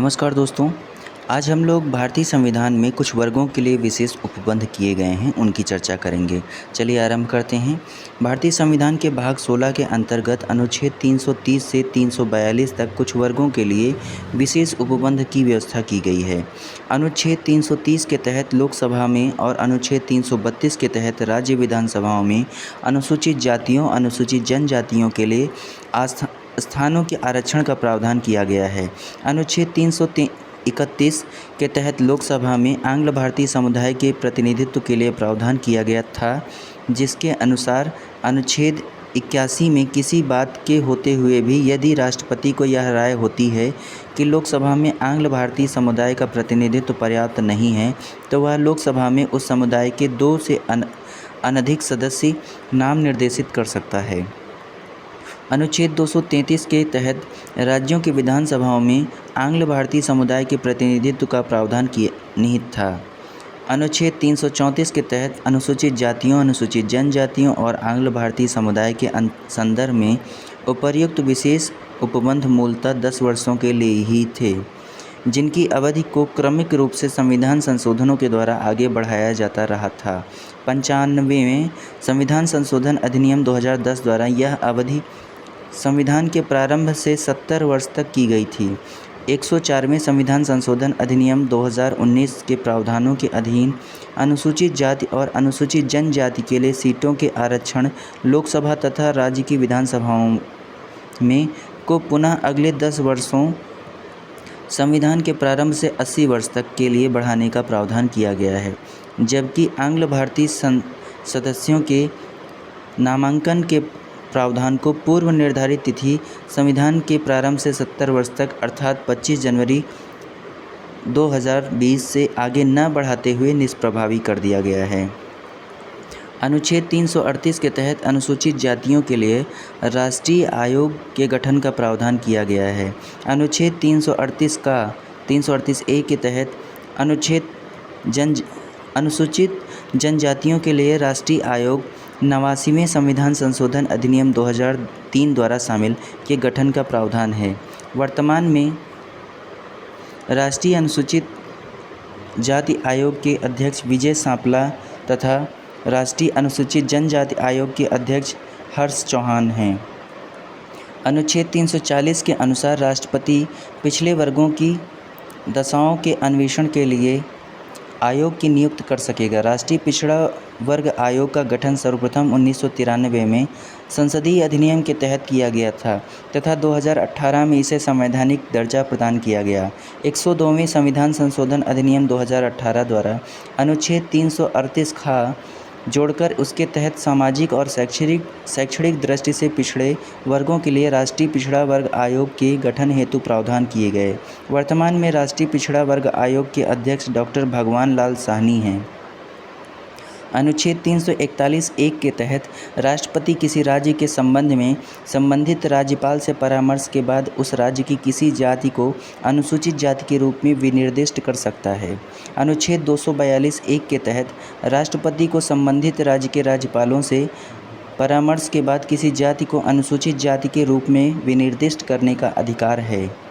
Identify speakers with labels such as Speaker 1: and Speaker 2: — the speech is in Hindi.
Speaker 1: नमस्कार दोस्तों। आज हम लोग भारतीय संविधान में कुछ वर्गों के लिए विशेष उपबंध किए गए हैं, उनकी चर्चा करेंगे। चलिए आरंभ करते हैं। भारतीय संविधान के भाग 16 के अंतर्गत अनुच्छेद 330 से 342 तक कुछ वर्गों के लिए विशेष उपबंध की व्यवस्था की गई है। अनुच्छेद 330 के तहत लोकसभा में और अनुच्छेद 332 के तहत राज्य विधानसभाओं में अनुसूचित जातियों, अनुसूचित जनजातियों के लिए स्थानों के आरक्षण का प्रावधान किया गया है। अनुच्छेद 331 के तहत लोकसभा में आंग्ल भारतीय समुदाय के प्रतिनिधित्व के लिए प्रावधान किया गया था, जिसके अनुसार अनुच्छेद 81 में किसी बात के होते हुए भी यदि राष्ट्रपति को यह राय होती है कि लोकसभा में आंग्ल भारतीय समुदाय का प्रतिनिधित्व पर्याप्त नहीं है, तो वह लोकसभा में उस समुदाय के 2 से अनधिक सदस्य नाम निर्देशित कर सकता है। अनुच्छेद 233 के तहत राज्यों की विधानसभाओं में आंग्ल भारतीय समुदाय के प्रतिनिधित्व का प्रावधान निहित था। अनुच्छेद 334 के तहत अनुसूचित जातियों, अनुसूचित जनजातियों और आंग्ल भारतीय समुदाय के संदर्भ में उपर्युक्त विशेष उपबंध मूलतः 10 वर्षों के लिए ही थे, जिनकी अवधि को क्रमिक रूप से संविधान संशोधनों के द्वारा आगे बढ़ाया जाता रहा था। 95वें संविधान संशोधन अधिनियम 2010 द्वारा यह अवधि संविधान के प्रारंभ से 70 वर्ष तक की गई थी। 104वें संविधान संशोधन अधिनियम 2019 के प्रावधानों के अधीन अनुसूचित जाति और अनुसूचित जनजाति के लिए सीटों के आरक्षण लोकसभा तथा राज्य की विधानसभाओं में को पुनः अगले 10 वर्षों संविधान के प्रारंभ से 80 वर्ष तक के लिए बढ़ाने का प्रावधान किया गया है, जबकि आंग्ल भारतीय सदस्यों के नामांकन के प्रावधान को पूर्व निर्धारित तिथि संविधान के प्रारंभ से 70 वर्ष तक अर्थात 25 जनवरी 2020 से आगे न बढ़ाते हुए निष्प्रभावी कर दिया गया है। अनुच्छेद 338 के तहत अनुसूचित जातियों के लिए राष्ट्रीय आयोग के गठन का प्रावधान किया गया है। अनुच्छेद 338 ए के तहत अनुसूचित जनजातियों के लिए राष्ट्रीय आयोग 89वें संविधान संशोधन अधिनियम 2003 द्वारा शामिल के गठन का प्रावधान है। वर्तमान में राष्ट्रीय अनुसूचित जाति आयोग के अध्यक्ष विजय सांपला तथा राष्ट्रीय अनुसूचित जनजाति आयोग के अध्यक्ष हर्ष चौहान हैं। अनुच्छेद 340 के अनुसार राष्ट्रपति पिछले वर्गों की दशाओं के अन्वेषण के लिए आयोग की नियुक्ति कर सकेगा। राष्ट्रीय पिछड़ा वर्ग आयोग का गठन सर्वप्रथम 1993 में संसदीय अधिनियम के तहत किया गया था तथा 2018 में इसे संवैधानिक दर्जा प्रदान किया गया। 102वें संविधान संशोधन अधिनियम 2018 द्वारा अनुच्छेद 338 खा जोड़कर उसके तहत सामाजिक और शैक्षणिक दृष्टि से पिछड़े वर्गों के लिए राष्ट्रीय पिछड़ा वर्ग आयोग के गठन हेतु प्रावधान किए गए। वर्तमान में राष्ट्रीय पिछड़ा वर्ग आयोग के अध्यक्ष डॉक्टर भगवान लाल साहनी हैं। अनुच्छेद 341 एक के तहत राष्ट्रपति किसी राज्य के संबंध में संबंधित राज्यपाल से परामर्श के बाद उस राज्य की किसी जाति को अनुसूचित जाति के रूप में विनिर्दिष्ट कर सकता है। अनुच्छेद 242 एक के तहत राष्ट्रपति को संबंधित राज्य के राज्यपालों से परामर्श के बाद किसी जाति को अनुसूचित जाति के रूप में विनिर्दिष्ट करने का अधिकार है।